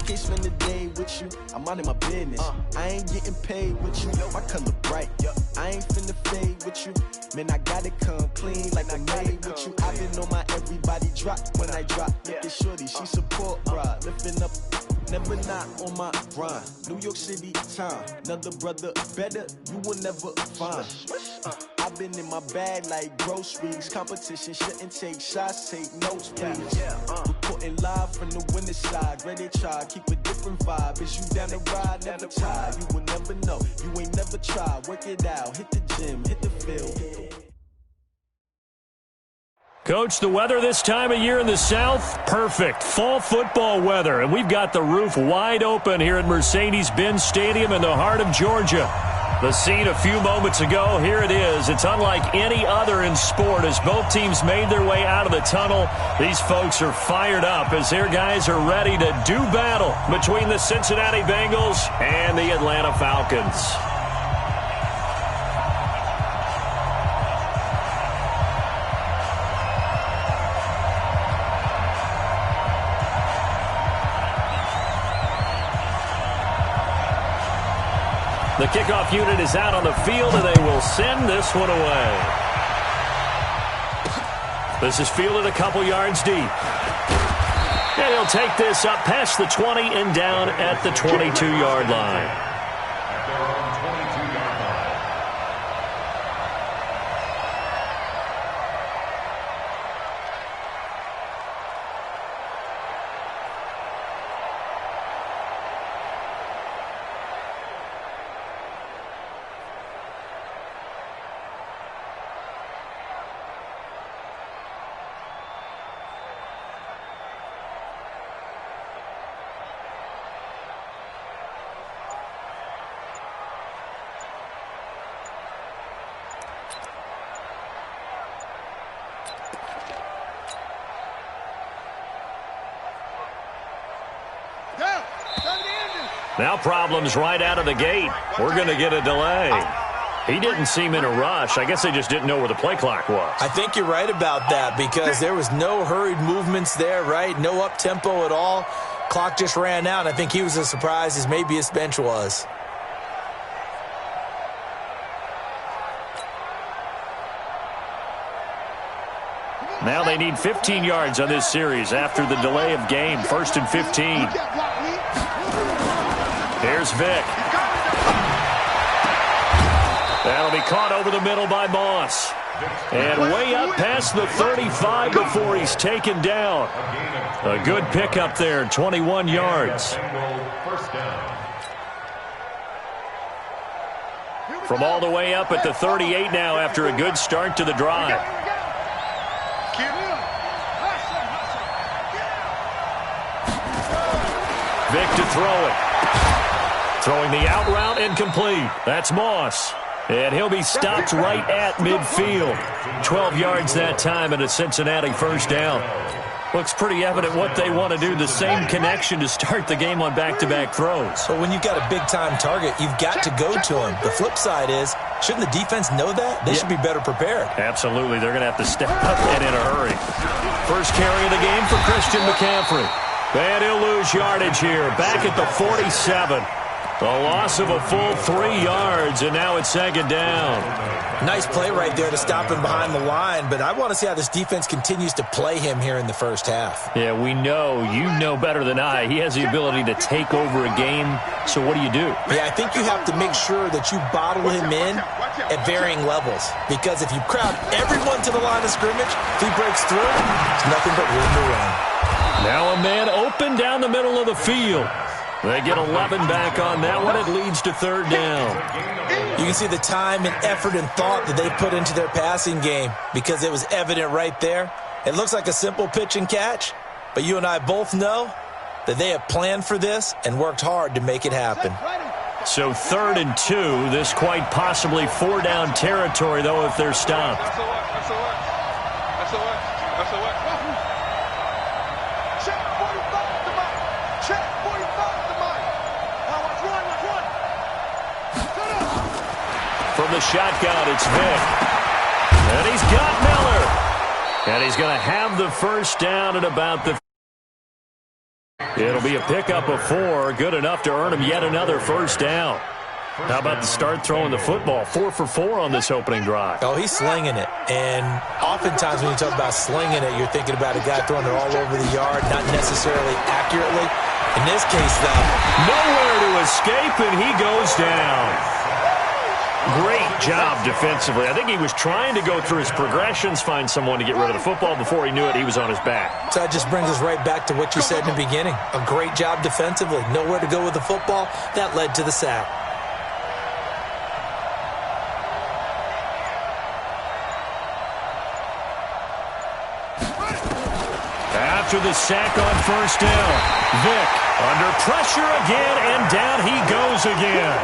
can't spend the day with you, I'm out of my business. I ain't getting paid with you, my color bright. I ain't finna fade with you, man, I gotta come clean like I made with you. I've been on my everybody drop when I drop. Look at shorty, she support ride, lifting up, never not on my grind. New York City time, another brother better, you will never find. I've been in my bag like groceries. Competition shouldn't take shots, take notes, please. Reporting live from the winning side. Ready to try, keep a different vibe. Is you down the ride, never tired. You will never know, you ain't never tried. Work it out, hit the gym, hit the field. Coach, the weather this time of year in the South, perfect. Fall football weather, and we've got the roof wide open here at Mercedes-Benz Stadium in the heart of Georgia. The scene a few moments ago, here it is. It's unlike any other in sport as both teams made their way out of the tunnel. These folks are fired up as their guys are ready to do battle between the Cincinnati Bengals and the Atlanta Falcons. The kickoff unit is out on the field, and they will send this one away. This is fielded a couple yards deep. And he'll take this up past the 20 and down at the 22-yard line. Now problems right out of the gate. We're going to get a delay. He didn't seem in a rush. I guess they just didn't know where the play clock was. I think you're right about that because there was no hurried movements there, right? No up-tempo at all. Clock just ran out. I think he was as surprised as maybe his bench was. Now they need 15 yards on this series after the delay of game. 1st and 15. Here's Vick. That'll be caught over the middle by Moss. And way up past the 35 before he's taken down. A good pickup there, 21 yards. From all the way up at the 38 now after a good start to the drive. Vick to throw it. Throwing the out route incomplete. That's Moss. And he'll be stopped right at midfield. 12 yards that time and a Cincinnati first down. Looks pretty evident what they want to do. The same connection to start the game on back-to-back throws. But when you've got a big-time target, you've got to go to him. The flip side is, shouldn't the defense know that? They should be better prepared. Absolutely. They're going to have to step up and in a hurry. First carry of the game for Christian McCaffrey. And he'll lose yardage here. Back at the 47. A loss of a full 3 yards, and now it's second down. Nice play right there to stop him behind the line, but I want to see how this defense continues to play him here in the first half. Yeah, we know. You know better than I. He has the ability to take over a game, so what do? Yeah, I think you have to make sure that you bottle him in at varying levels, because if you crowd everyone to the line of scrimmage, if he breaks through, it's nothing but room to run. Now a man open down the middle of the field. They get 11 back on that one. It leads to third down. You can see the time and effort and thought that they put into their passing game because it was evident right there. It looks like a simple pitch and catch, but you and I both know that they have planned for this and worked hard to make it happen. So 3rd and 2. This quite possibly 4-down territory, though, if they're stopped. From the shotgun, it's Vick. And he's got Miller. And he's going to have the first down at about the... It'll be a pickup of 4, good enough to earn him yet another first down. How about the start throwing the football? 4 for 4 on this opening drive. Oh, he's slinging it. And oftentimes when you talk about slinging it, you're thinking about a guy throwing it all over the yard, not necessarily accurately. In this case, though, nowhere to escape, and he goes down. Great job defensively. I think he was trying to go through his progressions, find someone to get rid of the football. Before he knew it, he was on his back. So that just brings us right back to what you said in the beginning. A great job defensively. Nowhere to go with the football. That led to the sack. After the sack on first down, Vick under pressure again, and down he goes again.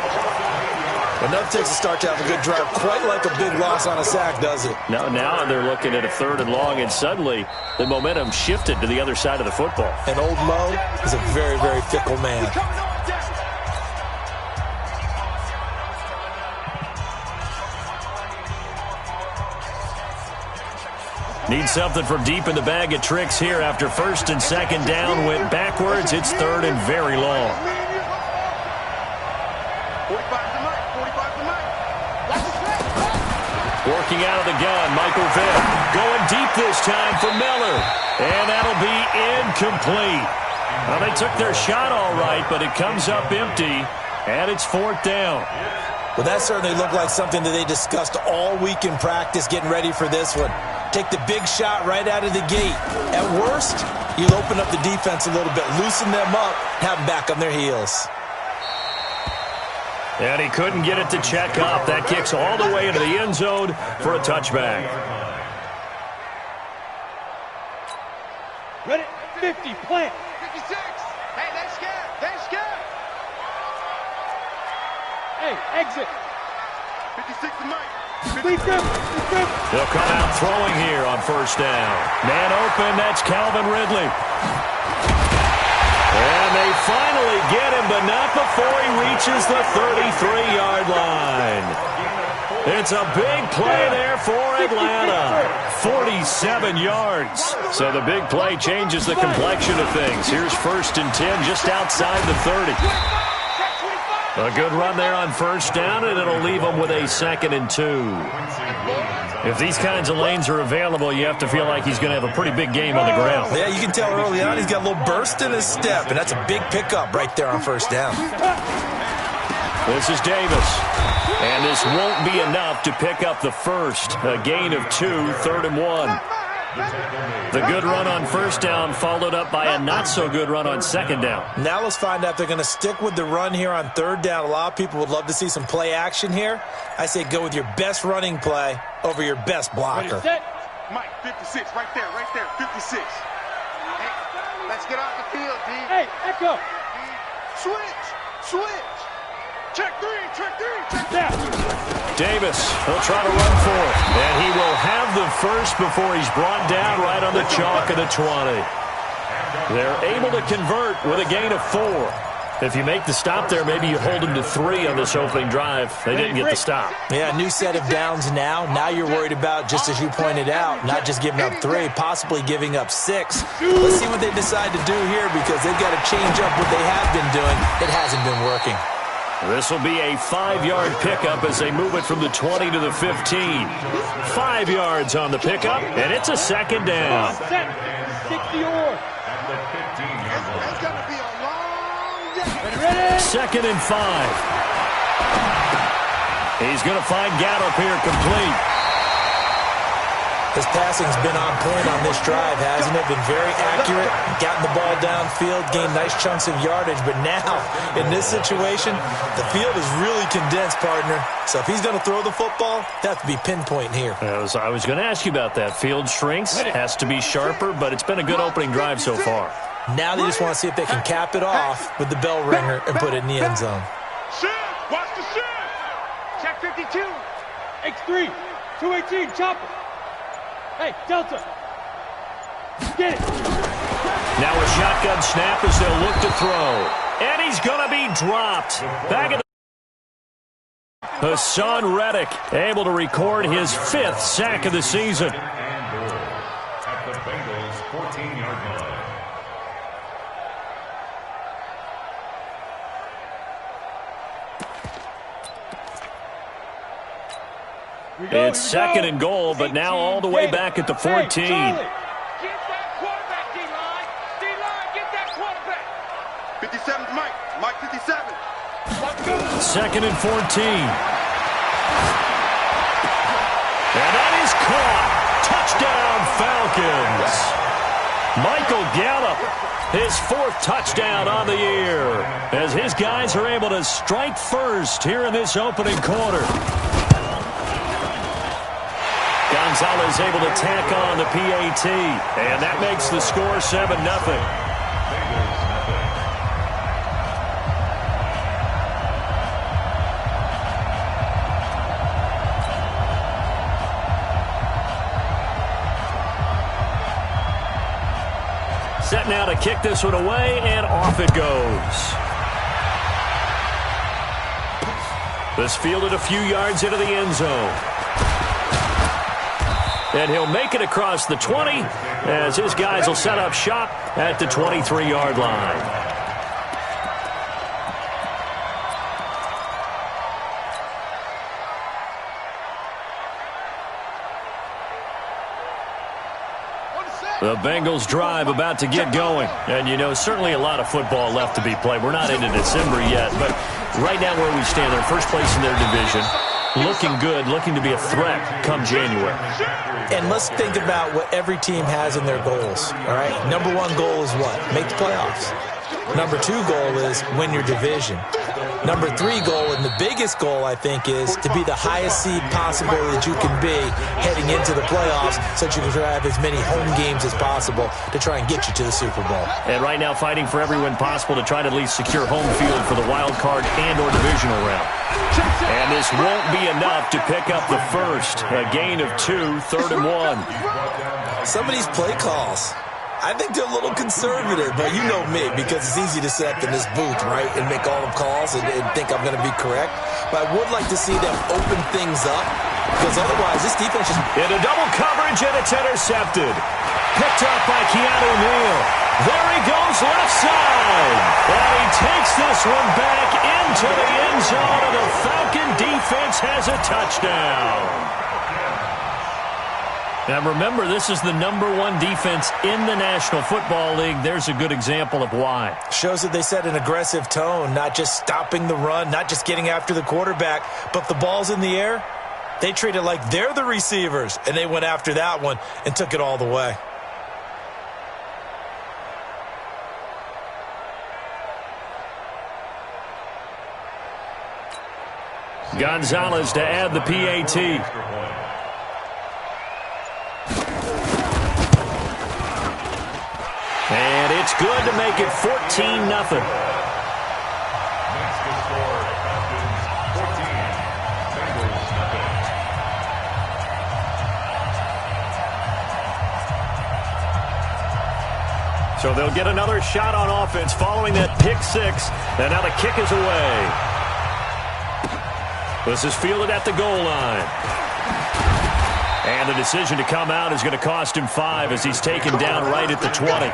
Enough takes a start to have a good drive. Quite like a big loss on a sack, does it? Now they're looking at a 3rd and long, and suddenly the momentum shifted to the other side of the football. And Old Mo is a very, very fickle man. Need something from deep in the bag of tricks here after 1st and 2nd down. Went backwards. It's 3rd and very long. Working out of the gun, Michael Vick. Going deep this time for Miller. And that'll be incomplete. Well, they took their shot all right, but it comes up empty, and it's 4th down. Well, that certainly looked like something that they discussed all week in practice, getting ready for this one. Take the big shot right out of the gate. At worst, you'll open up the defense a little bit, loosen them up, have them back on their heels. And he couldn't get it to check up. That kicks all the way into the end zone for a touchback. Ready? 50, plant. 56. Hey, they're scared. They're scared. Hey, exit. 56 to Mike. Please go. They'll come out throwing here on first down. Man open, that's Calvin Ridley. And they finally get him, but not before he reaches the 33-yard line. It's a big play there for Atlanta. 47 yards. So the big play changes the complexion of things. Here's 1st and 10 just outside the 30. A good run there on first down, and it'll leave them with a 2nd and 2. If these kinds of lanes are available, you have to feel like he's going to have a pretty big game on the ground. Yeah, you can tell early on he's got a little burst in his step, and that's a big pickup right there on first down. This is Davis, and this won't be enough to pick up the first. A gain of 2, 3rd and 1. The good run on first down followed up by a not-so-good run on 2nd down. Now let's find out if they're going to stick with the run here on 3rd down. A lot of people would love to see some play action here. I say go with your best running play over your best blocker. Ready, set. Mike, 56, right there, 56. Hey, let's get off the field, D. Hey, echo. Switch. Check 3, check 3. Down. Davis will try to run for it, and he will have the first before he's brought down right on the chalk of the 20. They're able to convert with a gain of 4. If you make the stop there, maybe you hold them to 3 on this opening drive. They didn't get the stop. Yeah, new set of downs now. Now you're worried about, just as you pointed out, not just giving up 3, possibly giving up 6. Let's see what they decide to do here, because they've got to change up what they have been doing. It hasn't been working. This will be a 5-yard pickup as they move it from the 20 to the 15. 5 yards on the pickup, and it's a 2nd down. 60 or. It's going to be a long day. Ready? 2nd and 5. He's going to find Gallup here complete. His passing's been on point on this drive, hasn't it? Been very accurate, gotten the ball downfield, gained nice chunks of yardage. But now, in this situation, the field is really condensed, partner. So if he's going to throw the football, they have to be pinpoint here. I was going to ask you about that. Field shrinks, has to be sharper, but it's been a good opening drive so far. Now they just want to see if they can cap it off with the bell ringer and put it in the end zone. Shift, watch the shift. Check 52. X3, 218, chopper. Hey, Delta. Get it. Now a shotgun snap as they'll look to throw. And he's going to be dropped. Back at the Hassan Reddick able to record his 5th sack of the season. At the Bengals 14-yard line. It's second and goal, but now all the way back at the 14. Hey, Charlie, get that quarterback, D-line. D-line, get that quarterback. 57's Mike. Mike 57. Second and 14. And that is caught. Touchdown, Falcons. Michael Gallup, his 4th touchdown on the year, as his guys are able to strike first here in this opening quarter. Gonzalez able to tack on the PAT, and that makes the score 7-0. Set now to kick this one away, and off it goes. This fielded a few yards into the end zone. And he'll make it across the 20 as his guys will set up shop at the 23-yard line. The Bengals drive about to get going. And, you know, certainly a lot of football left to be played. We're not into December yet, but right now where we stand, they're first place in their division. Looking good, looking to be a threat come January. And let's think about what every team has in their goals, all right? Number 1 goal is what? Make the playoffs. Number 2 goal is win your division. Number 3 goal, and the biggest goal, I think, is to be the highest seed possible that you can be heading into the playoffs so that you can have as many home games as possible to try and get you to the Super Bowl. And right now fighting for every win possible to try to at least secure home field for the wild card and or divisional round. And this won't be enough to pick up the first. A gain of 2, 3rd and 1. Some of these play calls, I think they're a little conservative, but you know me, because it's easy to sit up in this booth, right, and make all the calls and think I'm going to be correct. But I would like to see them open things up, because otherwise this defense is... Into double coverage, and it's intercepted. Picked up by Keanu Neal. There he goes left side. And he takes this one back into the end zone, and the Falcon defense has a touchdown. Now, remember, this is the number 1 defense in the National Football League. There's a good example of why. Shows that they set an aggressive tone, not just stopping the run, not just getting after the quarterback, but the ball's in the air. They treat it like they're the receivers, and they went after that one and took it all the way. Gonzalez to add the PAT. And it's good to make it 14-0. So they'll get another shot on offense following that pick 6. And now the kick is away. This is fielded at the goal line. And the decision to come out is going to cost him 5 as he's taken down right at the 20.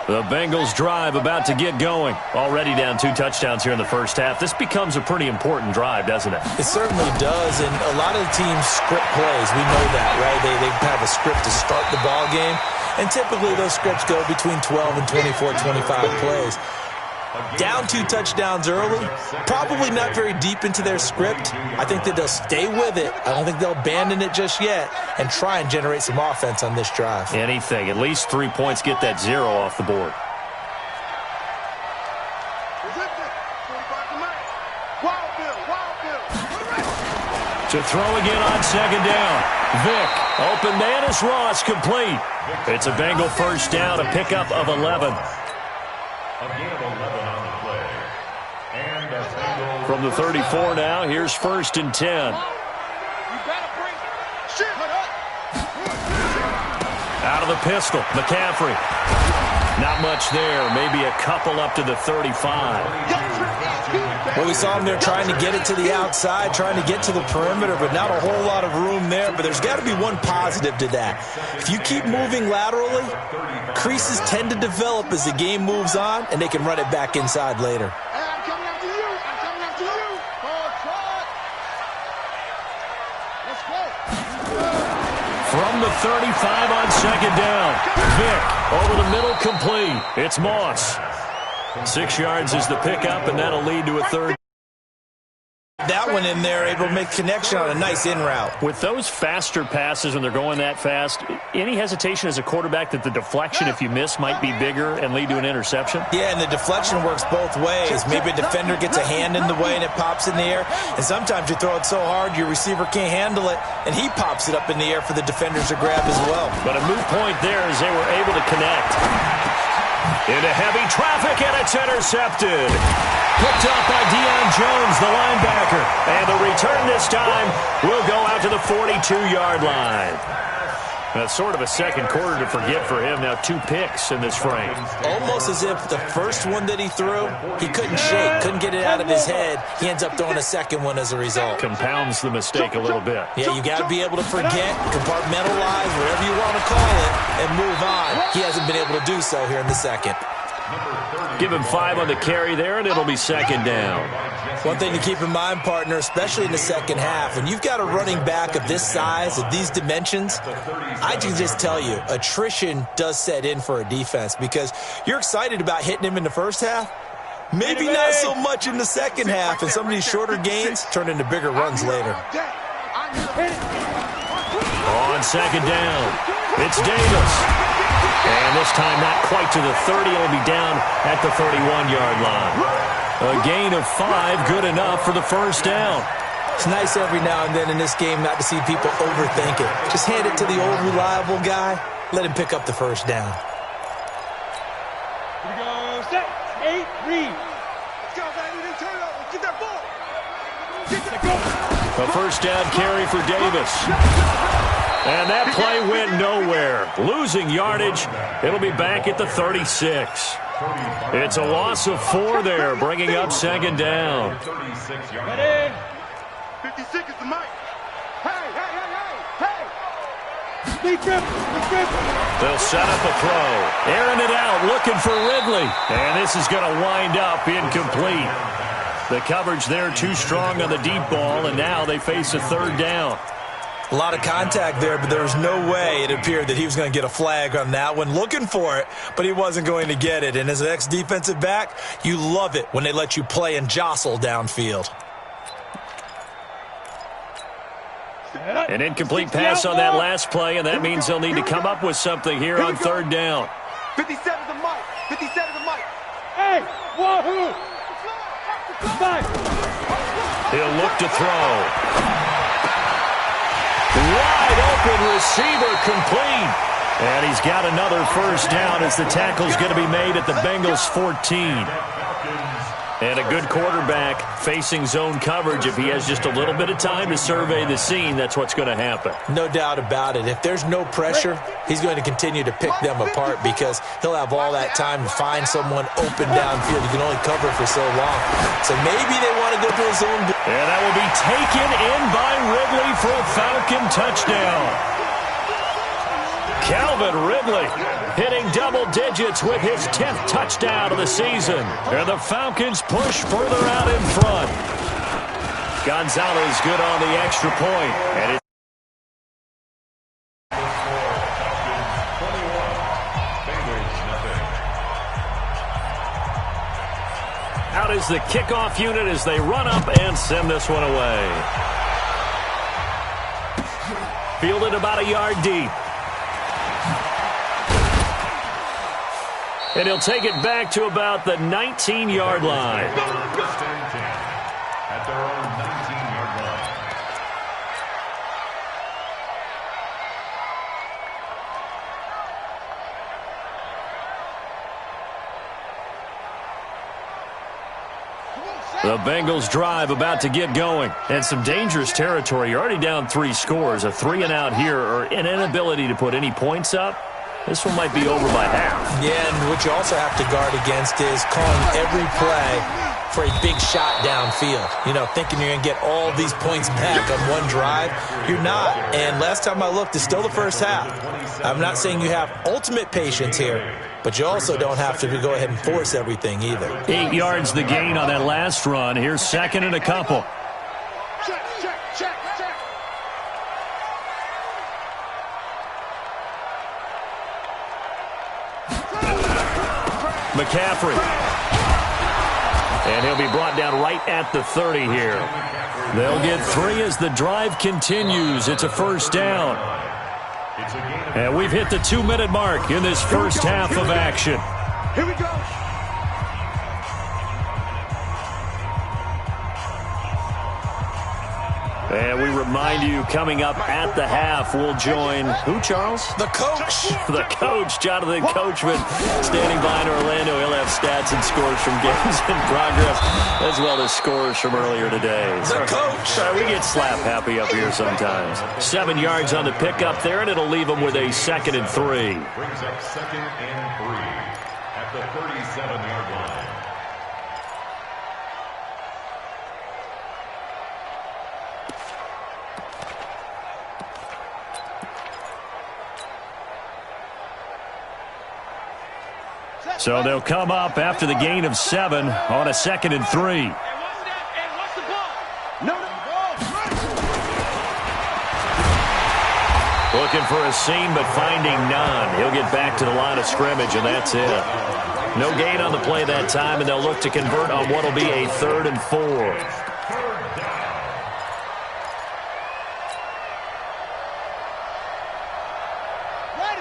The Bengals drive about to get going. Already down 2 touchdowns here in the first half. This becomes a pretty important drive, doesn't it? It certainly does, and a lot of the teams script plays. We know that, right? They have a script to start the ball game, and typically those scripts go between 12 and 24, 25 plays. Down 2 touchdowns early, probably not very deep into their script. I think that they'll stay with it. I don't think they'll abandon it just yet and try and generate some offense on this drive. Anything. At least 3 points, get that 0 off the board. To throw again on second down. Vick, open man is Ross, complete. It's a Bengal first down, a pickup of 11. From the 34 now, here's 1st and 10. Out of the pistol, McCaffrey. Not much there, maybe a couple up to the 35. Well, we saw him there trying to get it to the outside, trying to get to the perimeter, but not a whole lot of room there. But there's got to be one positive to that. If you keep moving laterally, creases tend to develop as the game moves on, and they can run it back inside later. Hey, I'm coming after you. I'm coming after you. Oh, try it. Let's go. From the 35 on second down. Vick over the middle, complete. It's Moss. 6 yards is the pickup, and that'll lead to a third. That one in there, able to make connection on a nice in route. With those faster passes when they're going that fast, any hesitation as a quarterback that the deflection, if you miss, might be bigger and lead to an interception? Yeah, and the deflection works both ways. Maybe a defender gets a hand in the way and it pops in the air. And sometimes you throw it so hard your receiver can't handle it, and he pops it up in the air for the defenders to grab as well. But a moot point there as they were able to connect. Into heavy traffic, and it's intercepted. Picked up by Deion Jones, the linebacker. And the return this time will go out to the 42-yard line. That's sort of a second quarter to forget for him. Now 2 picks in this frame. Almost as if the first one that he threw, he couldn't shake, couldn't get it out of his head. He ends up throwing a second one as a result. Compounds the mistake a little bit. Yeah, you got to be able to forget, compartmentalize, whatever you want to call it, and move on. He hasn't been able to do so here in the second. Give him 5 on the carry there, and it'll be second down. One thing to keep in mind, partner, especially in the second half, when you've got a running back of this size, of these dimensions, I can just tell you, attrition does set in for a defense because you're excited about hitting him in the first half. Maybe not so much in the second half, and some of these shorter gains turn into bigger runs later. On second down, it's Davis. And this time not quite to the 30. It'll be down at the 31-yard line. A gain of 5, good enough for the first down. It's nice every now and then in this game not to see people overthink it. Just hand it to the old reliable guy. Let him pick up the first down. Here we go. Set. 8, read. Let's go, baby. Then turn it over. Get that ball. Get that Go. A first down carry for Davis. And that play went nowhere. Losing yardage. It'll be back at the 36. It's a loss of 4 there, bringing up second down. 56 is the mic. Hey, hey, hey, hey, hey. They'll set up a throw. Airing it out, looking for Ridley. And this is going to wind up incomplete. The coverage there too strong on the deep ball, and now they face a third down. A lot of contact there, but there was no way it appeared that he was going to get a flag on that one. Looking for it, but he wasn't going to get it. And as an ex-defensive back, you love it when they let you play and jostle downfield. An incomplete pass on that last play, and that means they'll need to come up with something here on third down. 57 is the mic. 57 is the mic. Hey, wahoo! Five. He'll look to throw. Wide open receiver complete. And he's got another first down as the tackle's going to be made at the Bengals 14. And a good quarterback facing zone coverage. If he has just a little bit of time to survey the scene, that's what's going to happen. No doubt about it. If there's no pressure, he's going to continue to pick them apart because he'll have all that time to find someone open downfield. You can only cover for so long. So maybe they want to go to a zone. And that will be taken in by Ridley for a Falcon touchdown. Calvin Ridley hitting double digits with his 10th touchdown of the season. And the Falcons push further out in front. Gonzalez good on the extra point. And out is the kickoff unit as they run up and send this one away. Fielded about a yard deep. And he'll take it back to about the 19-yard line. At their own 19-yard line. The Bengals drive about to get going. And some dangerous territory. You're already down 3 scores. A 3-and-out here or an inability to put any points up. This one might be over by half. Yeah, and what you also have to guard against is calling every play for a big shot downfield. You know, thinking you're going to get all these points back on one drive. You're not. And last time I looked, it's still the first half. I'm not saying you have ultimate patience here, but you also don't have to go ahead and force everything either. 8 yards the gain on that last run. Here's second and a couple. Check, check, check, check. McCaffrey. And he'll be brought down right at the 30 here. They'll get 3 as the drive continues. It's a first down. And we've hit the 2-minute mark in this first half of action. Here we go. And we remind you, coming up at the half, we'll join who, Charles? The coach. The coach, Jonathan Coachman, standing by in Orlando. He'll have stats and scores from games in progress, as well as scores from earlier today. The coach. We get slap happy up here sometimes. 7 yards on the pickup there, and it'll leave them with a 2nd and 3. Brings up 2nd and 3 at the 37-yard line. So they'll come up after the gain of 7 on a 2nd and 3. What's the ball? No, Looking for a seam, but finding none. He'll get back to the line of scrimmage, and that's it. No gain on the play that time, and they'll look to convert on what will be a 3rd and 4.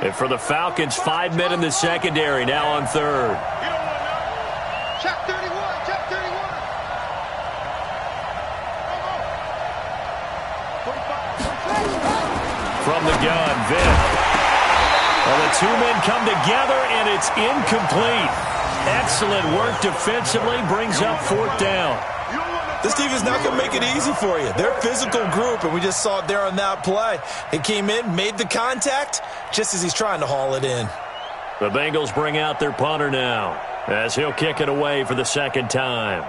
And for the Falcons, 5 men in the secondary, now on 3rd. check 31, check 31. From the gun, Vick. Well, the 2 men come together, and it's incomplete. Excellent work defensively, brings up 4th down. This team is not going to make it easy for you. They're a physical group, and we just saw it there on that play. He came in, made the contact, just as he's trying to haul it in. The Bengals bring out their punter now, as he'll kick it away for the 2nd time.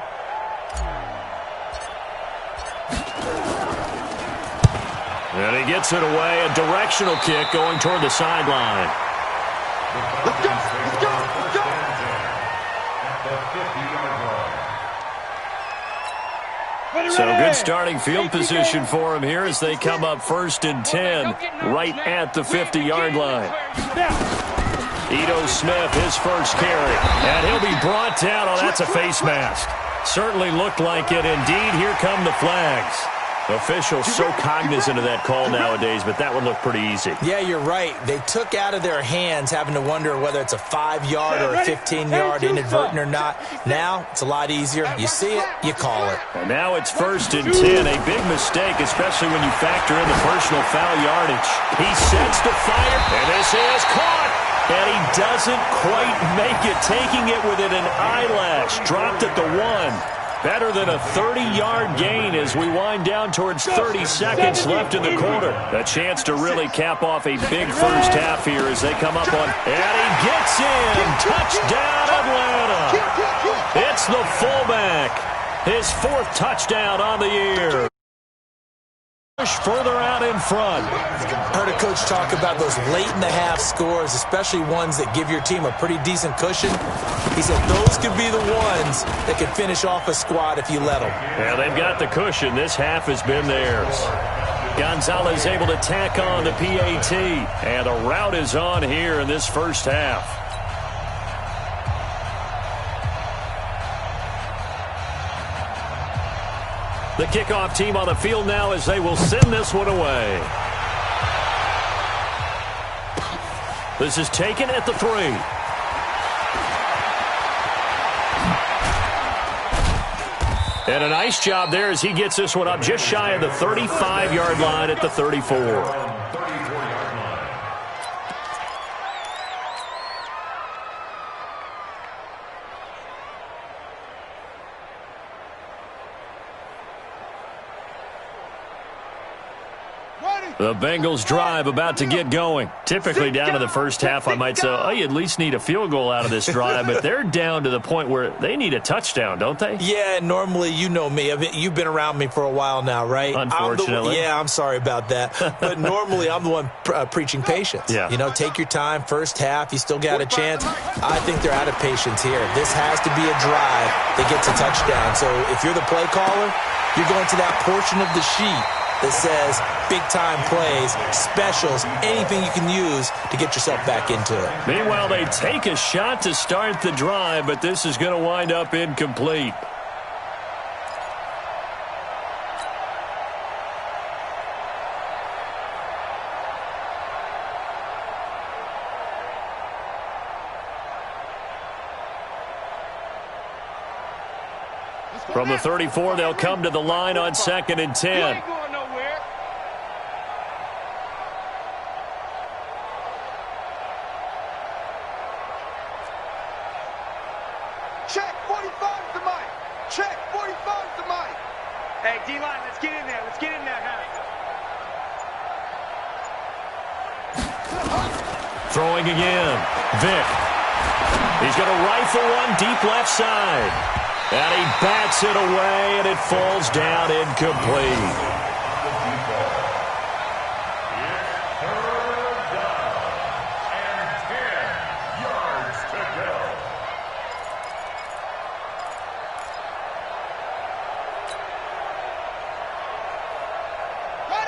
And he gets it away, a directional kick going toward the sideline. Let's go, let's go, let's go. At the 50-yard line. So good starting field position for him here as they come up 1st and 10 right at the 50-yard line. Ito Smith, his first carry. And he'll be brought down. Oh, that's a face mask. Certainly looked like it. Indeed, here come the flags. Officials so cognizant of that call nowadays, but that would look pretty easy. Yeah, you're right. They took out of their hands having to wonder whether it's a 5-yard or a 15-yard inadvertent or not. Now, it's a lot easier. You see it, you call it. And now it's 1st and 10. A big mistake, especially when you factor in the personal foul yardage. He sets to fire, and this is caught. And he doesn't quite make it, taking it within an eyelash. Dropped at the 1. Better than a 30-yard gain as we wind down towards 30 seconds left in the quarter. A chance to really cap off a big first half here as they come up on. And he gets in. Touchdown, Atlanta. It's the fullback. His 4th touchdown on the year. Further out in front. Heard a coach talk about those late-in-the-half scores, especially ones that give your team a pretty decent cushion. He said those could be the ones that could finish off a squad if you let them. Yeah, they've got the cushion. This half has been theirs. Gonzalez able to tack on the PAT, and a route is on here in this first half. The kickoff team on the field now as they will send this one away. This is taken at the 3. And a nice job there as he gets this one up just shy of the 35-yard line at the 34. The Bengals drive about to get going. Typically down to the first half, I might say, oh, you at least need a field goal out of this drive, but they're down to the point where they need a touchdown, don't they? Yeah, normally, you know me. I mean, you've been around me for a while now, right? Unfortunately. I'm sorry about that. But normally, I'm the one preaching patience. Yeah. You know, take your time. First half, you still got a chance. I think they're out of patience here. This has to be a drive that gets a touchdown. So if you're the play caller, you're going to that portion of the sheet that says big-time plays, specials, anything you can use to get yourself back into it. Meanwhile, they take a shot to start the drive, but this is going to wind up incomplete. From the 34, they'll come to the line on 2nd and 10. You ain't going nowhere. Check, 45's the mic. Check, 45's the mic. Hey, D-line, let's get in there. Let's get in there, Throwing again. Vick. He's going to rifle one deep left side. And he bats it away, and it falls down incomplete.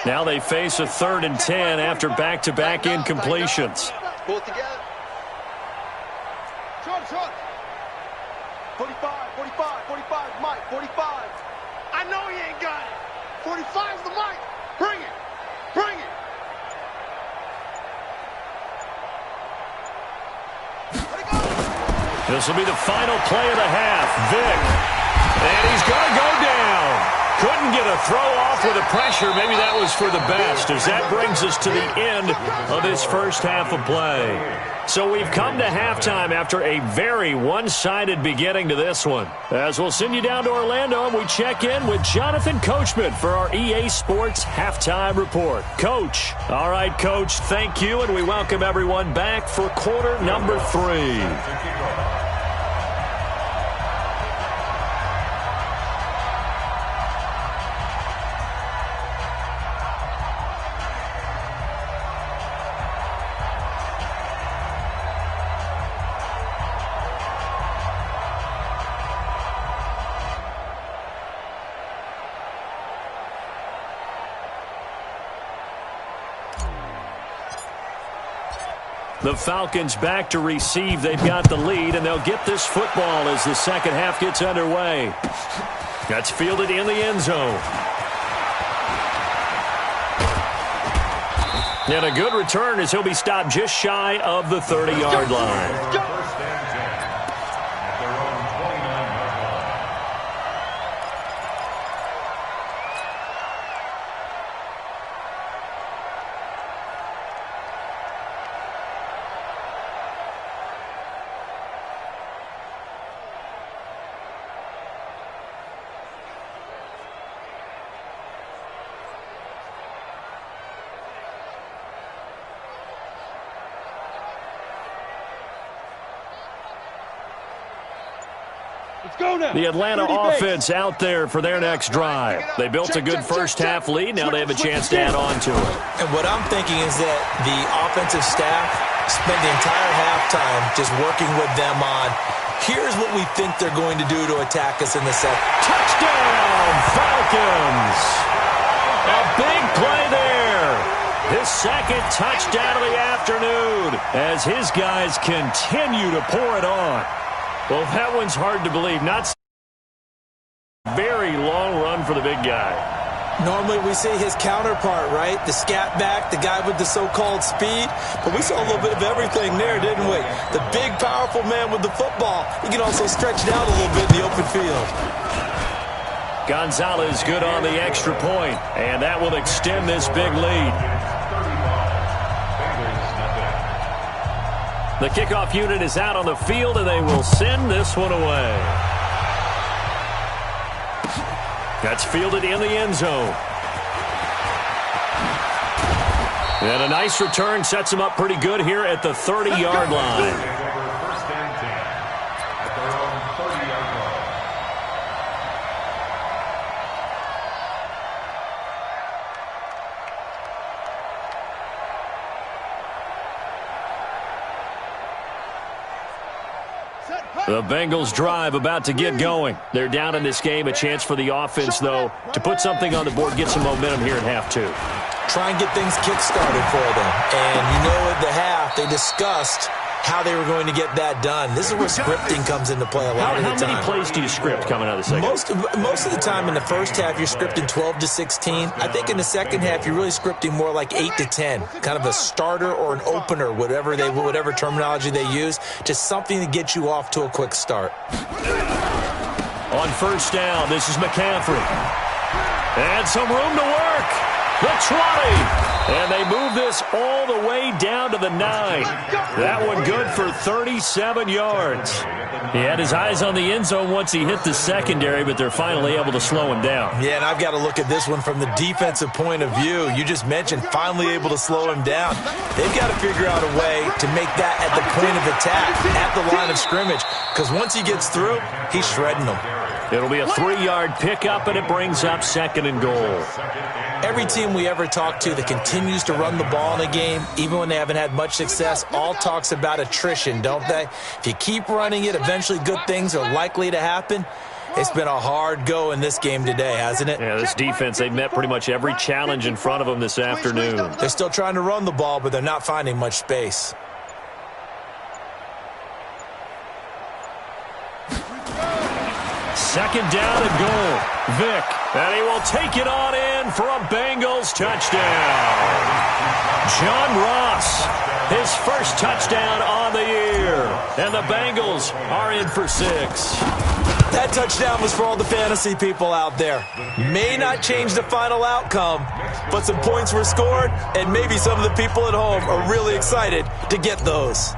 Now they face a 3rd and 10 after back-to-back incompletions. Pull it together. Short. 45, 45, Mike, 45. I know he ain't got it. 45's the mic. Bring it. Let it go. This will be the final play of the half. Vick. And he's going to go down. Couldn't get a throw off with the pressure. Maybe that was for the best, as that brings us to the end of this first half of play. So we've come to halftime after a very one-sided beginning to this one. As we'll send you down to Orlando, and we check in with Jonathan Coachman for our EA Sports Halftime Report. Coach. All right, Coach, thank you, and we welcome everyone back for quarter number 3. The Falcons back to receive. They've got the lead, and they'll get this football as the second half gets underway. That's fielded in the end zone. And a good return as he'll be stopped just shy of the 30-yard line. The Atlanta offense out there for their next drive. They built a good first half lead. Now they have a chance to add on to it. And what I'm thinking is that the offensive staff spent the entire halftime just working with them on, here's what we think they're going to do to attack us in the second. Touchdown, Falcons! A big play there. His second touchdown of the afternoon as his guys continue to pour it on. Well, that one's hard to believe. Not very long run for the big guy. Normally we see his counterpart, right? The scat back, the guy with the so-called speed. But we saw a little bit of everything there, didn't we? The big, powerful man with the football. He can also stretch it out a little bit in the open field. Gonzalez good on the extra point, and that will extend this big lead. The kickoff unit is out on the field, and they will send this one away. That's fielded in the end zone. And a nice return sets him up pretty good here at the 30-yard line. First and 10 at their own 30-yard line. The Bengals drive about to get going. They're down in this game. A chance for the offense, though, to put something on the board, get some momentum here in half two. Try and get things kick-started for them. And you know at the half, they discussed how they were going to get that done. This is where scripting comes into play a lot of the time. How many plays do you script coming out of the second? Most of the time in the first half, you're scripting 12 to 16. I think in the second half, you're really scripting more like 8 to 10, kind of a starter or an opener, whatever terminology they use, just something to get you off to a quick start. On first down, this is McCaffrey. And some room to work. The 20. And they move this all the way down to the 9. That one good for 37 yards. He had his eyes on the end zone once he hit the secondary, but they're finally able to slow him down. Yeah, and I've got to look at this one from the defensive point of view. You just mentioned finally able to slow him down. They've got to figure out a way to make that at the point of attack, at the line of scrimmage, because once he gets through, he's shredding them. It'll be a 3-yard pickup, and it brings up 2nd and goal. Every team we ever talk to that continues to run the ball in a game, even when they haven't had much success, all talks about attrition, don't they? If you keep running it, eventually good things are likely to happen. It's been a hard go in this game today, hasn't it? Yeah, this defense, they've met pretty much every challenge in front of them this afternoon. They're still trying to run the ball, but they're not finding much space. Second down and goal. Vick, and he will take it on in for a Bengals touchdown. John Ross, his first touchdown on the year. And the Bengals are in for 6. That touchdown was for all the fantasy people out there. May not change the final outcome, but some points were scored, and maybe some of the people at home are really excited to get those.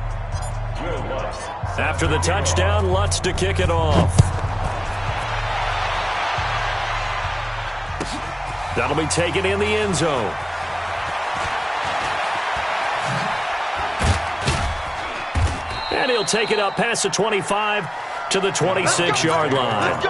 After the touchdown, Lutz to kick it off. That'll be taken in the end zone. And he'll take it up past the 25 to the 26-yard line.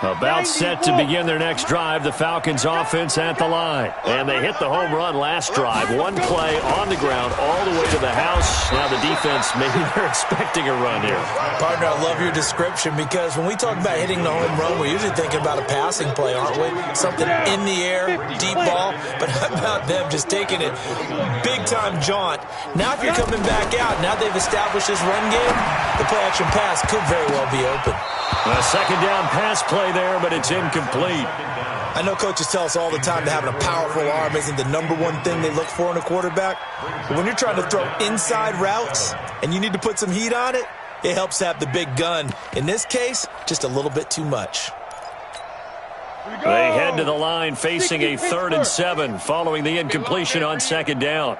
About set to begin their next drive, the Falcons offense at the line. And they hit the home run last drive. One play on the ground all the way to the house. Now the defense, maybe they're expecting a run here. Partner, I love your description because when we talk about hitting the home run, we're usually thinking about a passing play, aren't we? Something in the air, deep ball. But how about them just taking it big-time jaunt? Now if you're coming back out, now they've established this run game, the play-action pass could very well be open. A second down pass play there, but it's incomplete. I know coaches tell us all the time that having a powerful arm isn't the number one thing they look for in a quarterback. But when you're trying to throw inside routes and you need to put some heat on it, it helps to have the big gun. In this case, just a little bit too much. They head to the line facing a 3rd and 7 following the incompletion on second down.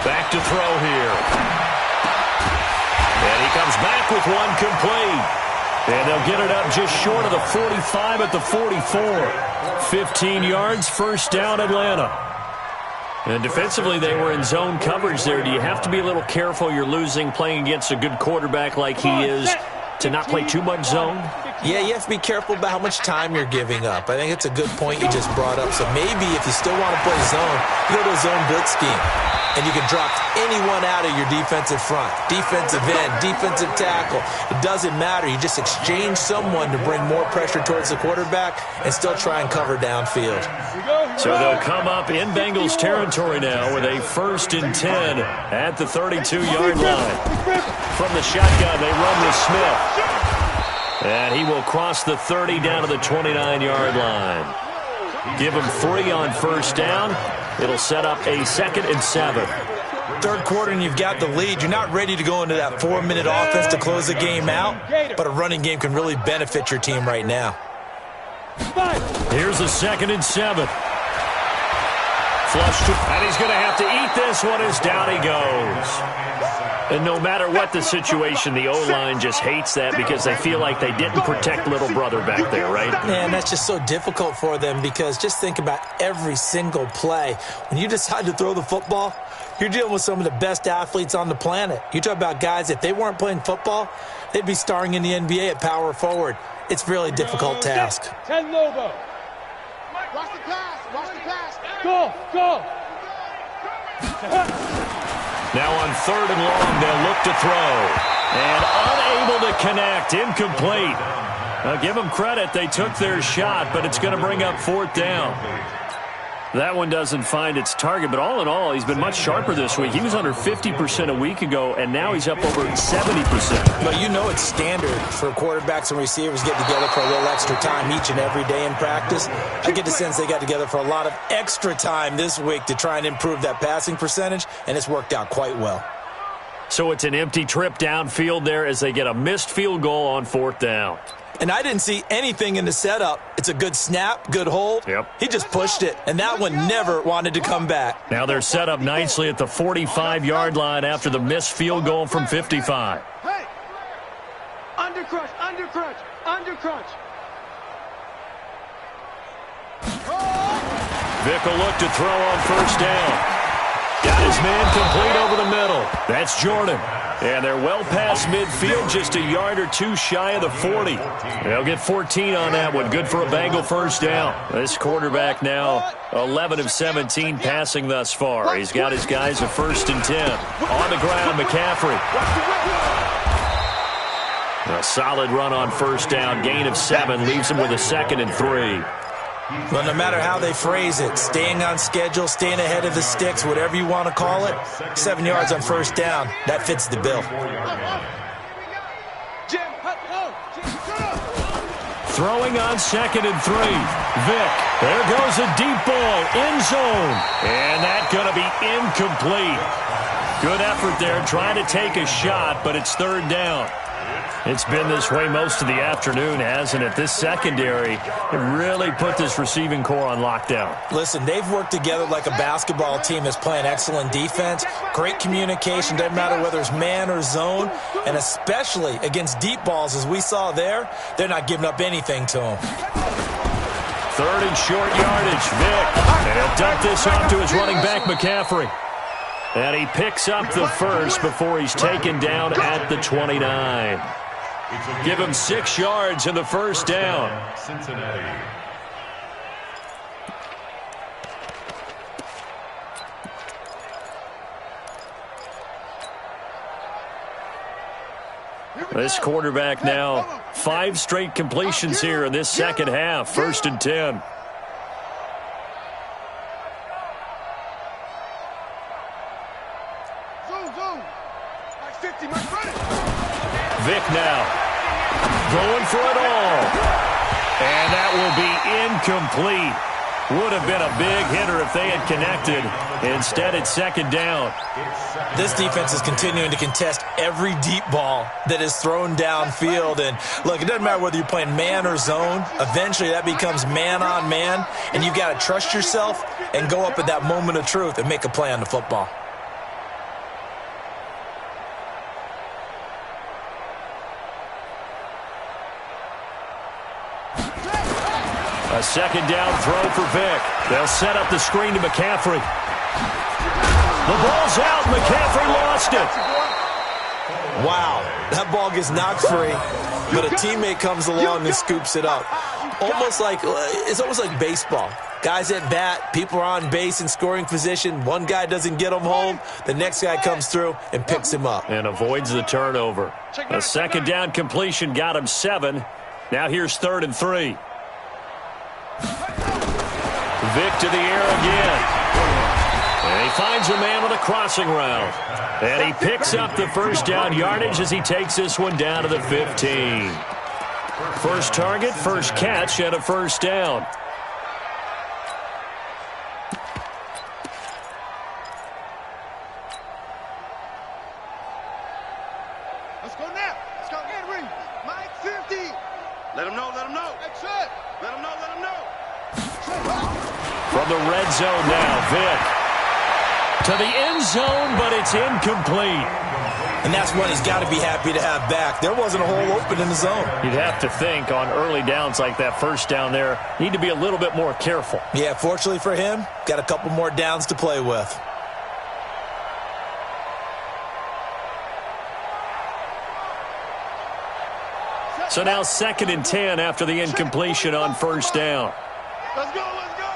Back to throw here. And he comes back with one complete. And they'll get it up just short of the 45 at the 44. 15 yards, first down, Atlanta. And defensively, they were in zone coverage there. Do you have to be a little careful? You're losing playing against a good quarterback like he is to not play too much zone? Yeah, you have to be careful about how much time you're giving up. I think it's a good point you just brought up. So maybe if you still want to play zone, you go to a zone blitz scheme. And you can drop anyone out of your defensive front, defensive end, defensive tackle. It doesn't matter. You just exchange someone to bring more pressure towards the quarterback and still try and cover downfield. So they'll come up in Bengals territory now with a 1st and 10 at the 32-yard line. From the shotgun, they run with Smith. And he will cross the 30 down to the 29-yard line. Give him 3 on first down. It'll set up a 2nd and 7. Third quarter and you've got the lead. You're not ready to go into that 4-minute offense to close the game out, but a running game can really benefit your team right now. Here's a 2nd and 7. Flush to, and he's going to have to eat this one as down he goes. And no matter what the situation, the O-line just hates that because they feel like they didn't protect little brother back there, right? Man, that's just so difficult for them because just think about every single play. When you decide to throw the football, you're dealing with some of the best athletes on the planet. You talk about guys, if they weren't playing football, they'd be starring in the NBA at power forward. It's a really difficult task. 10 Lobo. Watch the pass. Watch the pass. Go. Now on 3rd and long, they'll look to throw. And unable to connect, incomplete. Now give them credit, they took their shot, but it's going to bring up 4th down. That one doesn't find its target, but all in all, he's been much sharper this week. He was under 50% a week ago, and now he's up over 70%. But you know it's standard for quarterbacks and receivers getting together for a little extra time each and every day in practice. I get the sense they got together for a lot of extra time this week to try and improve that passing percentage, and it's worked out quite well. So it's an empty trip downfield there as they get a missed field goal on 4th down. And I didn't see anything in the setup. It's a good snap, good hold. Yep. He just pushed it, and that one never wanted to come back. Now they're set up nicely at the 45-yard line after the missed field goal from 55. Hey! Under crunch. Vick will look to throw on 1st down. Got his man complete over the middle. That's Jordan. And they're well past midfield, just a yard or two shy of the 40. They'll get 14 on that one. Good for a Bengal 1st down. This quarterback now 11 of 17 passing thus far. He's got his guys a 1st and 10. On the ground, McCaffrey. A solid run on 1st down. Gain of 7 leaves him with a 2nd and 3. Well, no matter how they phrase it, staying on schedule, staying ahead of the sticks, whatever you want to call it, 7 yards on 1st down, that fits the bill. Throwing on 2nd and 3. Vick. There goes a deep ball. End zone. And that's going to be incomplete. Good effort there trying to take a shot, but it's 3rd down. It's been this way most of the afternoon, hasn't it? This secondary, it really put this receiving core on lockdown. Listen, they've worked together like a basketball team that's playing excellent defense, great communication, doesn't matter whether it's man or zone, and especially against deep balls, as we saw there, they're not giving up anything to them. 3rd and short yardage, Vick. And he'll dump this off to his running back, McCaffrey. And he picks up the 1st before he's taken down at the 29. Give him 6 yards in the 1st down. Cincinnati. This quarterback now 5 straight completions here in this second half. 1st and 10. Vick now going for it all. And that will be incomplete. Would have been a big hitter if they had connected. Instead, it's 2nd down. This defense is continuing to contest every deep ball that is thrown downfield. And look, it doesn't matter whether you're playing man or zone. Eventually, that becomes man on man. And you've got to trust yourself and go up at that moment of truth and make a play on the football. A 2nd down throw for Vick. They'll set up the screen to McCaffrey. The ball's out. McCaffrey lost it. Wow, that ball gets knocked free, but a teammate comes along and scoops it up. It's almost like baseball. Guys at bat, people are on base in scoring position. One guy doesn't get him home. The next guy comes through and picks him up. And avoids the turnover. A 2nd down completion got him 7. Now here's 3rd and 3. Vick to the air again. And he finds a man with a crossing route. And he picks up the 1st down yardage as he takes this one down to the 15. First target, first catch, and a 1st down. Let's go now. Let's go. Henry. Mike 50. Let him know. That's it. Let him know. From the red zone now, Vick. To the end zone, but it's incomplete. And that's one he's got to be happy to have back. There wasn't a hole open in the zone. You'd have to think on early downs like that first down there, need to be a little bit more careful. Yeah, fortunately for him, got a couple more downs to play with. So now 2nd and 10 after the incompletion on first down. Let's go, let's go.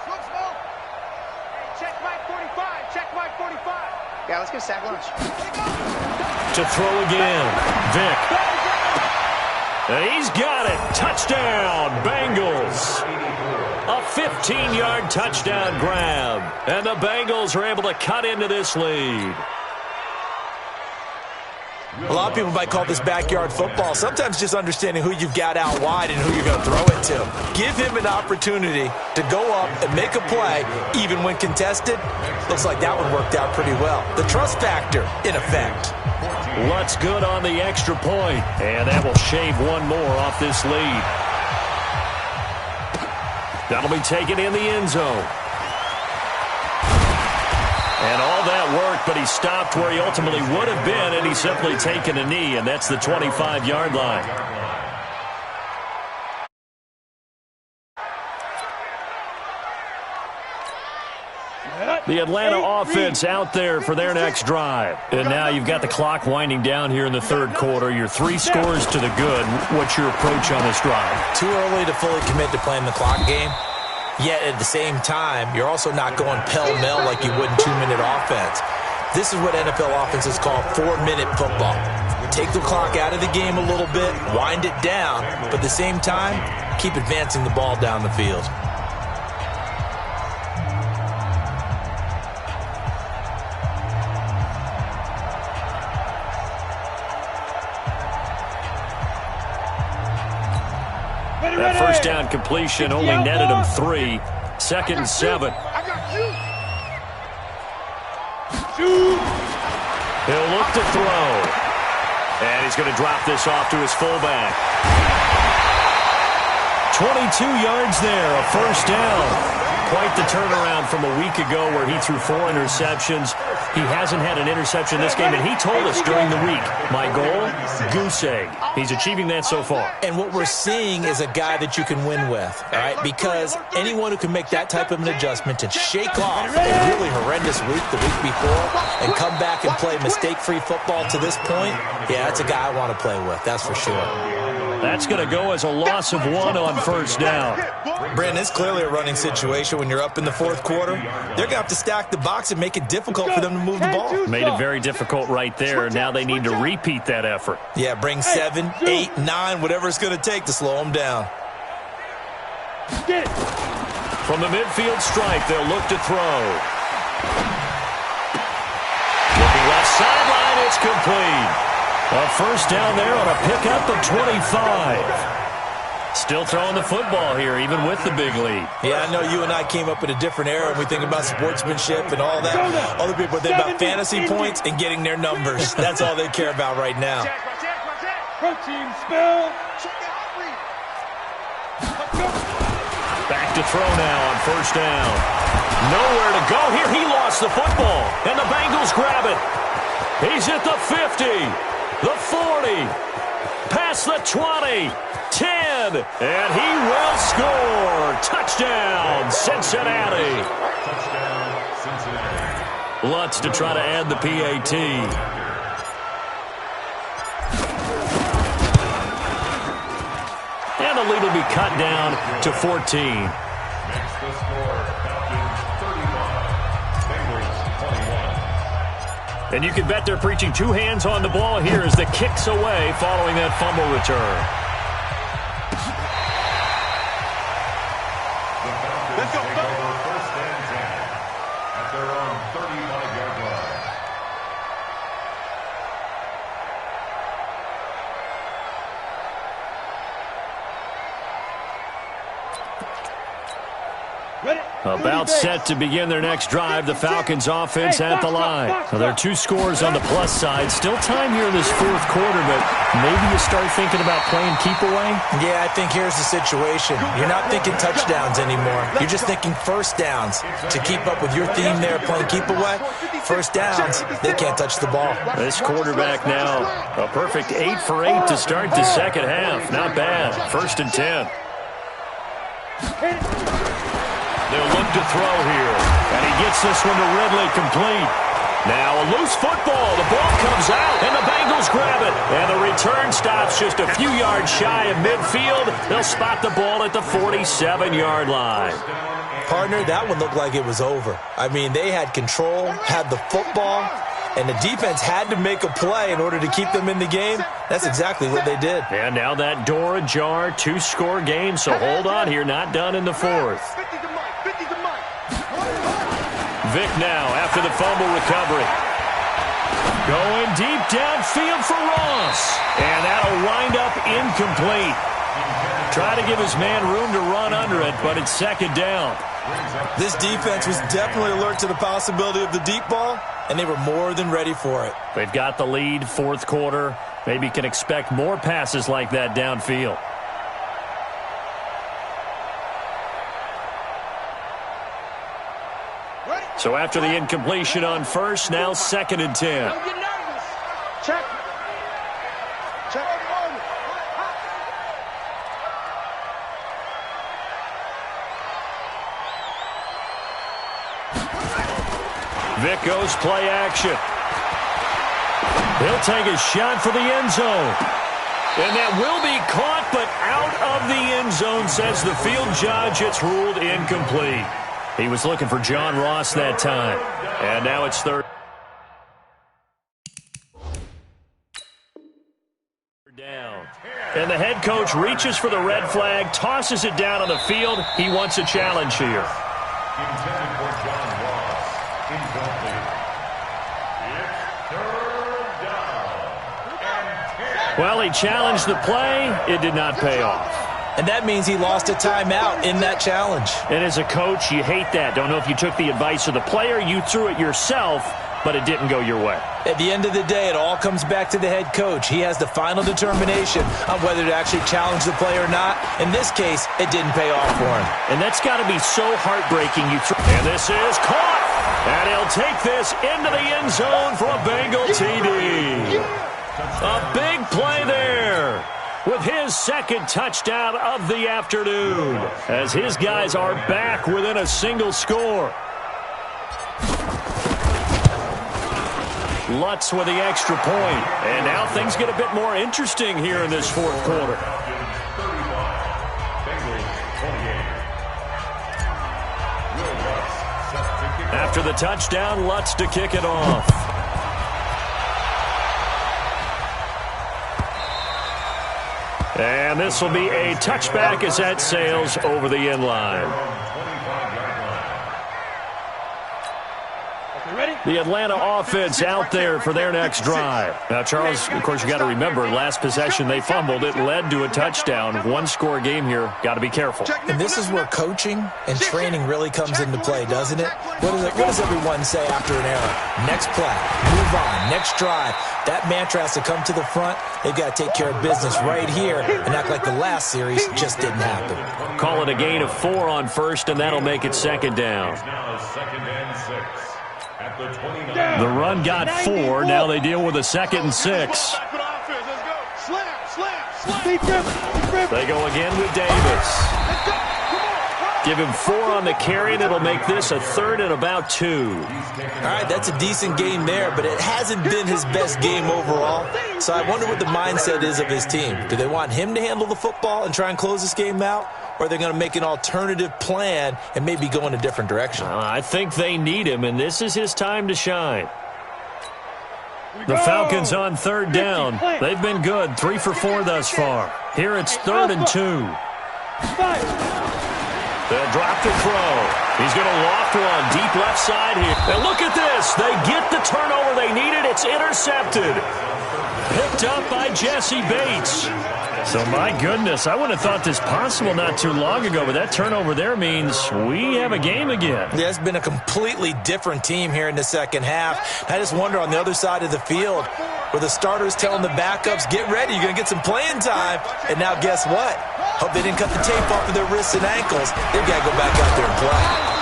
Smoke, smoke. Check Mike 45. Check Mike 45. Yeah, let's go sack lunch. To throw again, Vic. And he's got it. Touchdown, Bengals. A 15-yard touchdown grab. And the Bengals are able to cut into this lead. A lot of people might call this backyard football. Sometimes just understanding who you've got out wide and who you're going to throw it to. Give him an opportunity to go up and make a play, even when contested. Looks like that one worked out pretty well. The trust factor, in effect. What's good on the extra point? And that will shave one more off this lead. That'll be taken in the end zone. And all that worked, but he stopped where he ultimately would have been, and he's simply taken a knee, and that's the 25-yard line. The Atlanta offense out there for their next drive. And now you've got the clock winding down here in the third quarter. You're 3 scores to the good. What's your approach on this drive? Too early to fully commit to playing the clock game. Yet at the same time, you're also not going pell-mell like you would in 2-minute offense. This is what NFL offenses call 4-minute football. Take the clock out of the game a little bit, wind it down, but at the same time, keep advancing the ball down the field. That first down completion only netted him 3. 2nd and 7. I got you. He'll look to throw. And he's going to drop this off to his fullback. 22 yards there, a first down. Quite the turnaround from a week ago where he threw 4 interceptions. He hasn't had an interception this game, and he told us during the week, my goal, goose egg. He's achieving that so far. And what we're seeing is a guy that you can win with, all right? Because anyone who can make that type of an adjustment and shake off a really horrendous week the week before and come back and play mistake-free football to this point, yeah, that's a guy I want to play with, that's for sure. That's going to go as a loss of 1 on first down. Brandon, it's clearly a running situation when you're up in the fourth quarter. They're going to have to stack the box and make it difficult for them to move the ball. Made it very difficult right there. Now they need to repeat that effort. Yeah, bring 7, 8, 9, whatever it's going to take to slow them down. From the midfield stripe, they'll look to throw. Looking left sideline, it's complete. A first down there on a pickup of 25. Still throwing the football here, even with the big lead. Yeah, I know you and I came up in a different era and we think about sportsmanship and all that. Other people think about fantasy points and getting their numbers. That's all they care about right now. Protein spill. Back to throw now on first down. Nowhere to go here. He lost the football, and the Bengals grab it. He's at the 50. The 40, past the 20, 10, and he will score. Touchdown, Cincinnati. Touchdown, Cincinnati. Lutz to try to add the PAT. And the lead will be cut down to 14. Next the score, Falcons 35, Bengals 21. And you can bet they're preaching 2 hands on the ball here as the kick's away following that fumble return. The Falcons take over first and 10 at their own 35-yard line. About set to begin their next drive, the Falcons offense at the line. Now, there are 2 scores on the plus side. Still time here in this 4th quarter, but maybe you start thinking about playing keep away? Yeah, I think here's the situation. You're not thinking touchdowns anymore. You're just thinking first downs. To keep up with your theme there, playing keep away, first downs, they can't touch the ball. This quarterback now, a perfect 8 for 8 to start the second half. Not bad. 1st and 10. They'll look to throw here, and he gets this one to Ridley complete. Now a loose football. The ball comes out, and the Bengals grab it. And the return stops just a few yards shy of midfield. They'll spot the ball at the 47-yard line. Partner, that one looked like it was over. I mean, they had control, had the football, and the defense had to make a play in order to keep them in the game. That's exactly what they did. And now that door ajar, 2-score game, so hold on here, not done in the 4th. Vick now after the fumble recovery. Going deep downfield for Ross. And that'll wind up incomplete. Try to give his man room to run under it, but it's 2nd down. This defense was definitely alert to the possibility of the deep ball, and they were more than ready for it. They've got the lead, 4th quarter. Maybe can expect more passes like that downfield. So after the incompletion on 1st, now 2nd and 10. Check. Check. Vick goes play action. He'll take a shot for the end zone. And that will be caught, but out of the end zone, says the field judge. It's ruled incomplete. He was looking for John Ross that time. And now it's 3rd down. And the head coach reaches for the red flag, tosses it down on the field. He wants a challenge here. Intended for John Ross. Incomplete. It's 3rd down. And 10. Well, he challenged the play. It did not pay off. And that means he lost a timeout in that challenge. And as a coach, you hate that. Don't know if you took the advice of the player. You threw it yourself, but it didn't go your way. At the end of the day, it all comes back to the head coach. He has the final determination on whether to actually challenge the play or not. In this case, it didn't pay off for him. And that's got to be so heartbreaking. And this is caught. And he'll take this into the end zone for a Bengal TD. A big play there, with his 2nd touchdown of the afternoon, as his guys are back within a single score. Lutz with the extra point. And now things get a bit more interesting here in this 4th quarter. After the touchdown, Lutz to kick it off. And this will be a touchback as that sails over the end line. The Atlanta offense out there for their next drive. Now, Charles, of course, you got to remember, last possession they fumbled. It led to a touchdown. 1-score game here. Got to be careful. And this is where coaching and training really comes into play, doesn't it? What does everyone say after an error? Next play, move on, next drive. That mantra has to come to the front. They've got to take care of business right here and act like the last series just didn't happen. Call it a gain of 4 on 1st, and that'll make it 2nd down. The run got 4. Now they deal with a 2nd and 6. They go again with Davis. Give him 4 on the carry, and it'll make this a 3rd and about 2. All right, that's a decent game there, but it hasn't been his best game overall. So I wonder what the mindset is of his team. Do they want him to handle the football and try and close this game out? Or are they going to make an alternative plan and maybe go in a different direction? I think they need him, and this is his time to shine. The Falcons on 3rd down. They've been good, 3 for 4 thus far. Here it's 3rd and 2. They'll drop to throw. He's going to loft one deep left side here. And look at this. They get the turnover they needed. It's intercepted. Picked up by Jesse Bates. So, my goodness, I would have thought this possible not too long ago, but that turnover there means we have a game again. Yeah, it's been a completely different team here in the second half. I just wonder on the other side of the field where the starters telling the backups, get ready, you're going to get some playing time. And now guess what? Hope they didn't cut the tape off of their wrists and ankles. They've got to go back out there and play.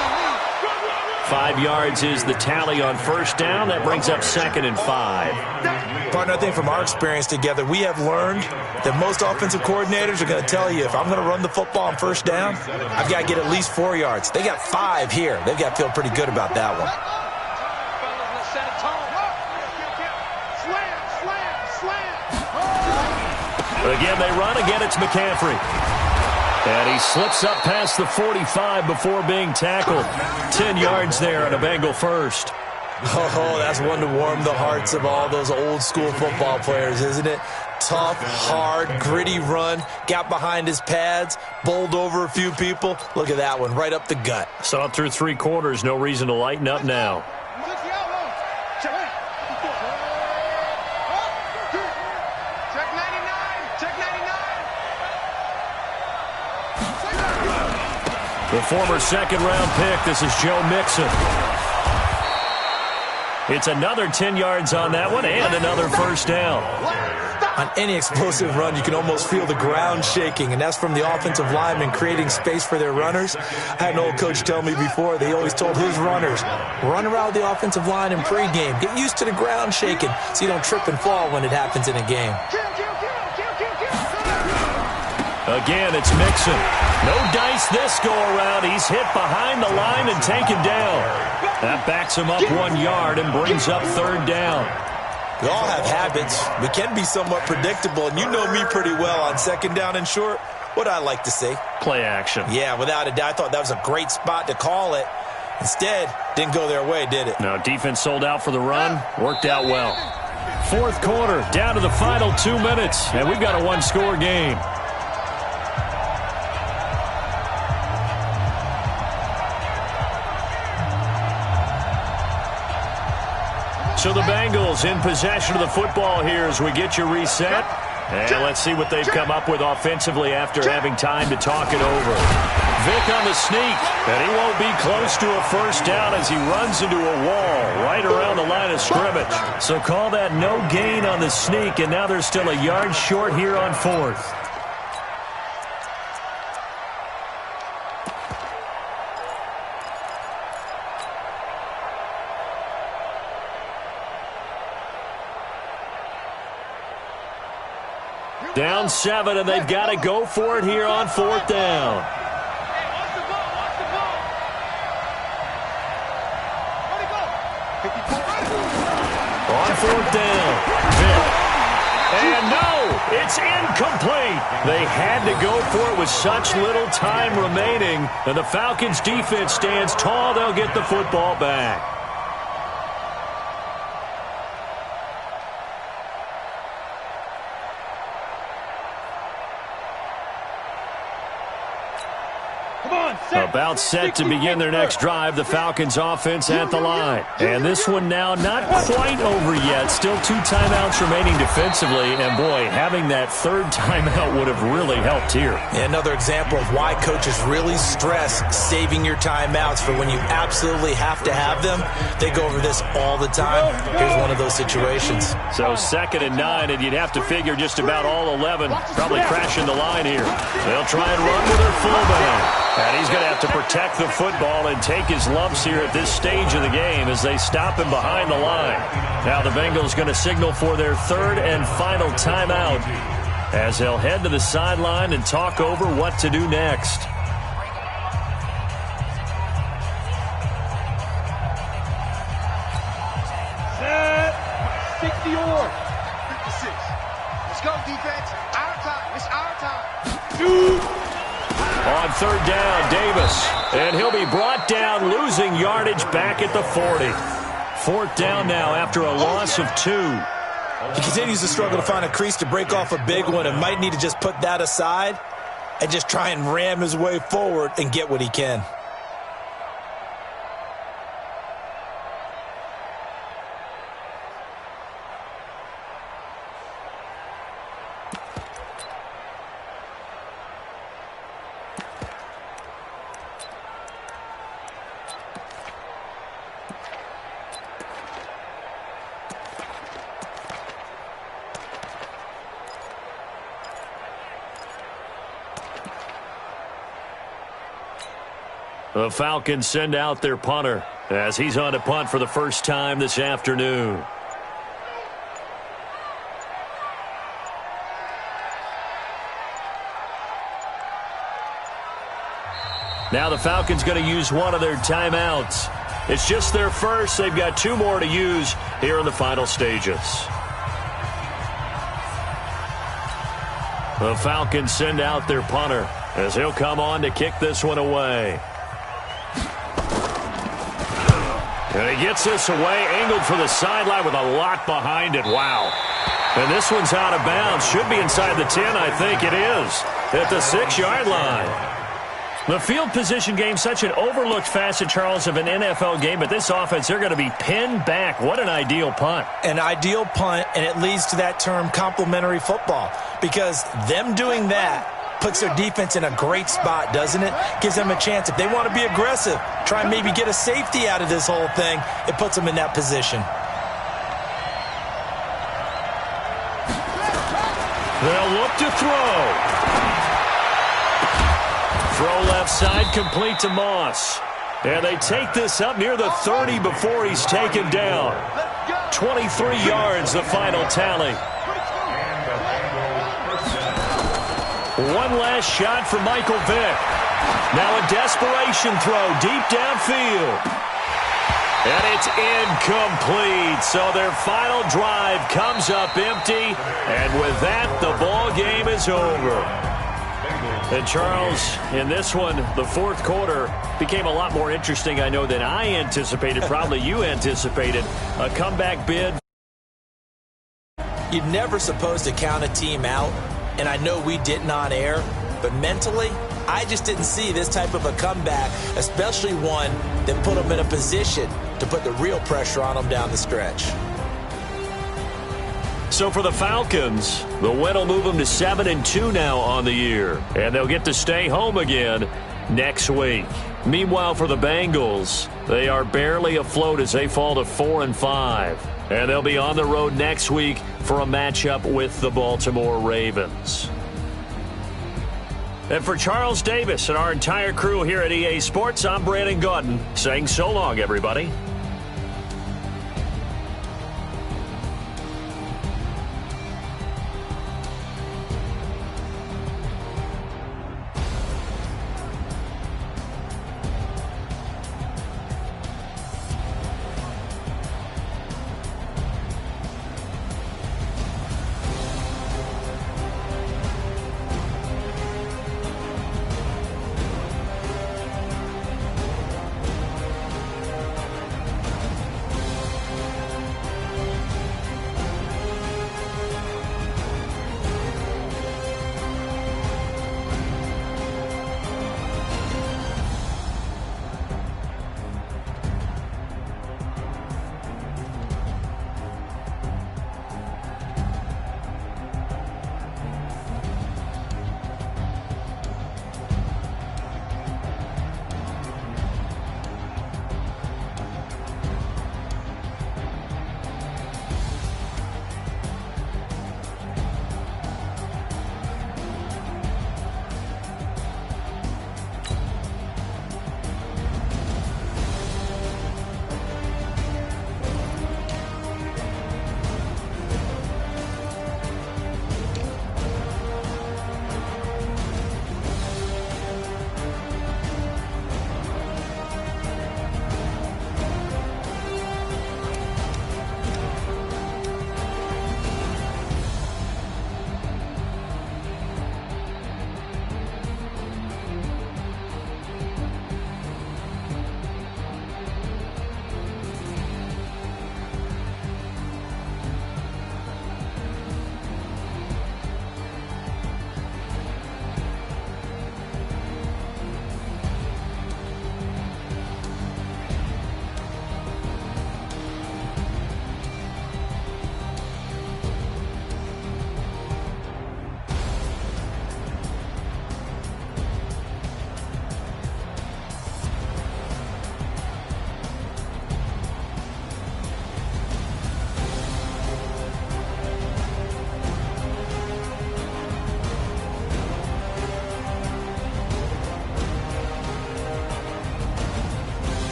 5 yards is the tally on first down. That brings up 2nd and 5. Partner, I think from our experience together, we have learned that most offensive coordinators are going to tell you, if I'm going to run the football on first down, I've got to get at least 4 yards. They got 5 here. They've got to feel pretty good about that one. Again, they run. Again, it's McCaffrey. And he slips up past the 45 before being tackled. 10 yards there on a Bengal first. Oh, that's one to warm the hearts of all those old school football players, isn't it? Tough, hard, gritty run. Got behind his pads, bowled over a few people. Look at that one, right up the gut. Saw it through 3 quarters. No reason to lighten up now. The former second-round pick, this is Joe Mixon. It's another 10 yards on that one and another first down. On any explosive run, you can almost feel the ground shaking, and that's from the offensive linemen creating space for their runners. I had an old coach tell me before, they always told his runners, run around the offensive line in pregame. Get used to the ground shaking so you don't trip and fall when it happens in a game. Again, it's Mixon. No dice this go-around. He's hit behind the line and taken down. That backs him up 1 yard and brings up 3rd down. We all have habits. We can be somewhat predictable, and you know me pretty well on 2nd down and short. What I like to say? Play action. Yeah, without a doubt. I thought that was a great spot to call it. Instead, didn't go their way, did it? No, defense sold out for the run. Worked out well. 4th quarter, down to the final 2 minutes, and we've got a 1-score game. So the Bengals in possession of the football here as we get you reset. And let's see what they've come up with offensively after having time to talk it over. Vick on the sneak, and he won't be close to a first down as he runs into a wall right around the line of scrimmage. So call that no gain on the sneak, and now they're still a yard short here on 4th. Down 7, and they've got to go for it here on 4th down. On 4th down, Vick. And no, it's incomplete. They had to go for it with such little time remaining. And the Falcons' defense stands tall. They'll get the football back. About set to begin their next drive, the Falcons offense at the line. And this one now not quite over yet. Still 2 timeouts remaining defensively. And boy, having that 3rd timeout would have really helped here. Yeah, another example of why coaches really stress saving your timeouts for when you absolutely have to have them. They go over this all the time. Here's one of those situations. So 2nd and 9, and you'd have to figure just about all 11 probably crashing the line here. They'll try and run with their fullback. And he's going to have to protect the football and take his lumps here at this stage of the game as they stop him behind the line. Now the Bengals going to signal for their 3rd and final timeout as they'll head to the sideline and talk over what to do next. Set. 60 or 56. Let's go, defense. Our time. It's our time. On 3rd down, Davis. And he'll be brought down, losing yardage back at the 40. 4th down now after a loss of 2. He continues to struggle to find a crease to break off a big one and might need to just put that aside and just try and ram his way forward and get what he can. The Falcons send out their punter as he's on to punt for the first time this afternoon. Now the Falcons going to use one of their timeouts. It's just their first. They've got 2 more to use here in the final stages. The Falcons send out their punter as he'll come on to kick this one away. And he gets this away, angled for the sideline with a lot behind it. Wow. And this one's out of bounds. Should be inside the 10, I think it is, at the 6-yard line. The field position game, such an overlooked facet, Charles, of an NFL game. But this offense, they're going to be pinned back. What an ideal punt. An ideal punt, and it leads to that term complementary football. Because them doing that puts their defense in a great spot, doesn't it? Gives them a chance. If they want to be aggressive, try and maybe get a safety out of this whole thing, it puts them in that position. They'll look to throw. Throw left side, complete to Moss. And they take this up near the 30 before he's taken down. 23 yards, the final tally. One last shot for Michael Vick. Now a desperation throw deep downfield. And it's incomplete. So their final drive comes up empty. And with that, the ball game is over. And Charles, in this one, the fourth quarter became a lot more interesting, I know, than I anticipated. Probably you anticipated. A comeback bid. You're never supposed to count a team out, and I know we didn't on air, but mentally, I just didn't see this type of a comeback, especially one that put them in a position to put the real pressure on them down the stretch. So for the Falcons, the win will move them to 7-2 now on the year. And they'll get to stay home again next week. Meanwhile, for the Bengals, they are barely afloat as they fall to 4-5. And they'll be on the road next week for a matchup with the Baltimore Ravens. And for Charles Davis and our entire crew here at EA Sports, I'm Brandon Gaudin saying so long, everybody.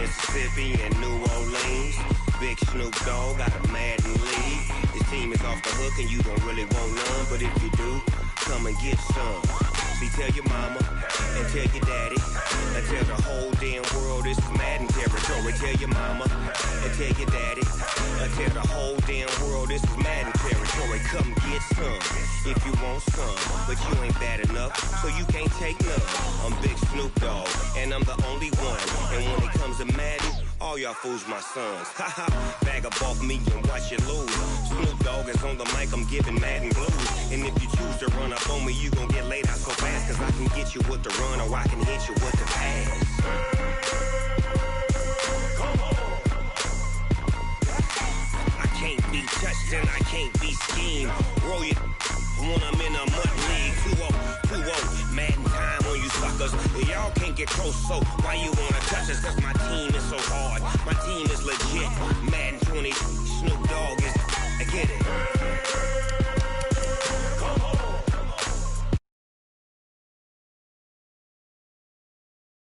Mississippi and New Orleans. Big Snoop Dogg got a Madden league. His team is off the hook and you don't really want none, but if you do, come and get some. See, tell your mama and tell your daddy and tell the whole damn world this is Madden territory. Tell your mama and tell your daddy and tell the whole damn world this is Madden territory. Come get some if you want some, but you ain't bad enough, so you can't take none. I'm Big Snoop Dogg and I'm the only one. And when it comes to Madden, all y'all fools my sons. Haha, bag up off me and watch you lose. Snoop Dogg is on the mic, I'm giving Madden blues. And if you choose to run up on me, you gon' get laid out so fast. Cause I can get you with the run or I can hit you with the pass. Come on. I can't be touched and I can't be schemed. Roll you when I'm in a mud league. 2-0, Madden time on you suckers. Y'all can't get close, so why you wanna touch us? Cause my team is so hard, my team is legit. Madden 20, Snoop Dogg is, I get it.